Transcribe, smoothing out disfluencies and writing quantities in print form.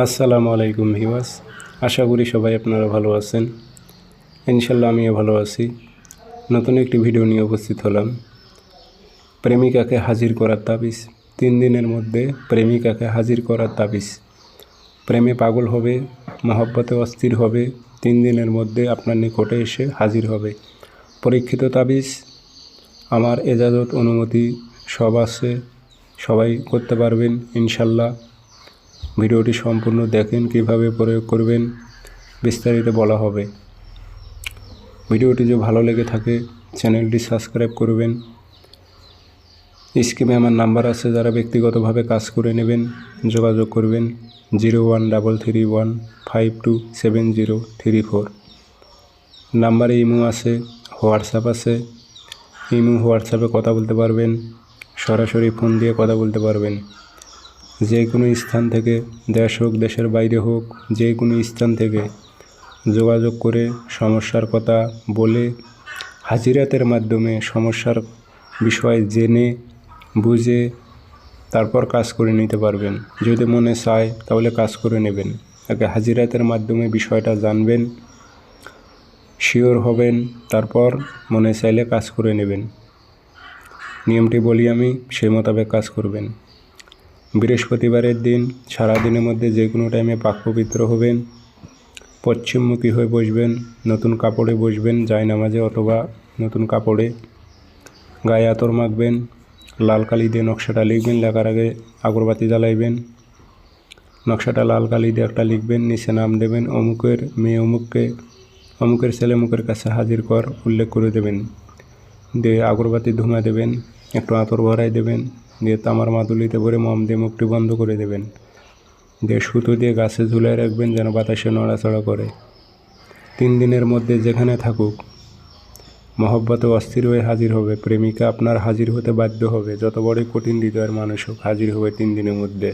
আসসালামু আলাইকুম ভিউয়ার্স, আশা করি সবাই আপনারা ভালো আছেন। ইনশাল্লাহ আমিও ভালো আছি। নতুন একটি ভিডিও নিয়ে উপস্থিত হলাম। প্রেমিকাকে হাজির করার তাবিজ। 3 দিনের মধ্যে প্রেমিকাকে হাজির করার তাবিজ। প্রেমে পাগল হবে, মহব্বতে অস্থির হবে, 3 দিনের মধ্যে আপনার নিকটে এসে হাজির হবে। পরীক্ষিত তাবিজ, আমার এজাজত অনুমতি সব আছে, সবাই করতে পারবেন ইনশাল্লাহ। ভিডিওটি সম্পূর্ণ দেখেন, কিভাবে প্রয়োগ করবেন বিস্তারিত বলা হবে। ভিডিওটি যদি ভালো লেগে থাকে চ্যানেলটি সাবস্ক্রাইব করবেন। স্ক্রিনে আমার নাম্বার আছে, যারা ব্যক্তিগতভাবে কাজ করে নেবেন যোগাযোগ করবেন 0133152703 নাম্বারে ইমো আছে, হোয়াটসঅ্যাপ আছে। ইমো হোয়াটসঅ্যাপে কথা বলতে পারবেন, সরাসরি ফোন দিয়ে কথা বলতে পারবেন। যে কোনো স্থান থেকে, দেশ হোক দেশের বাইরে হোক, যে কোনো স্থান থেকে যোগাযোগ করে সমস্যার কথা বলে হাজিরাতের মাধ্যমে সমস্যার বিষয় জেনে বুঝে তারপর কাজ করে নিতে পারবেন। যদি মনে চায় তাহলে কাজ করে নেবেন। আগে হাজিরাতের মাধ্যমে বিষয়টা জানবেন, শিওর হবেন, তারপর মনে চাইলে কাজ করে নেবেন। নিয়মটি বলি আমি, সেই মোতাবেক কাজ করবেন। বৃহস্পতিবারের দিন সারাদিনের মধ্যে যে কোনো টাইমে পাক পবিত্র হবেন, পশ্চিমমুখী হয়ে বসবেন, নতুন কাপড়ে বসবেন জায়নামাজে অথবা নতুন কাপড়ে। গায়ে আতর মাখবেন, লাল কালি দিয়ে নকশাটা লিখবেন, লেখার আগে আগরবাতি জ্বালাইবেন। নকশাটা লাল কালি দিয়ে একটা লিখবেন, নিচে নাম দেবেন, অমুকের মেয়ে অমুককে, অমুকের ছেলে অমুকের কাছে হাজির কর উল্লেখ করে দেবেন। দিয়ে আগরবাতি ধুমা দেবেন, একটু আতর ভরাই দেবেন, দিয়ে তামার মাদুলিতে ভরে মম দিয়ে মুখটি বন্ধ করে দেবেন। দিয়ে সুতো দিয়ে গাছে ঝুলিয়ে রাখবেন যেন বাতাসে নড়াচড়া করে। 3 দিনের মধ্যে যেখানে থাকুক মহব্বতে অস্থির হয়ে হাজির হবে। প্রেমিকা আপনার হাজির হতে বাধ্য হবে, যত বড়ই কঠিন হৃদয়ের মানুষ হোক হাজির হবে 3 দিনের মধ্যে।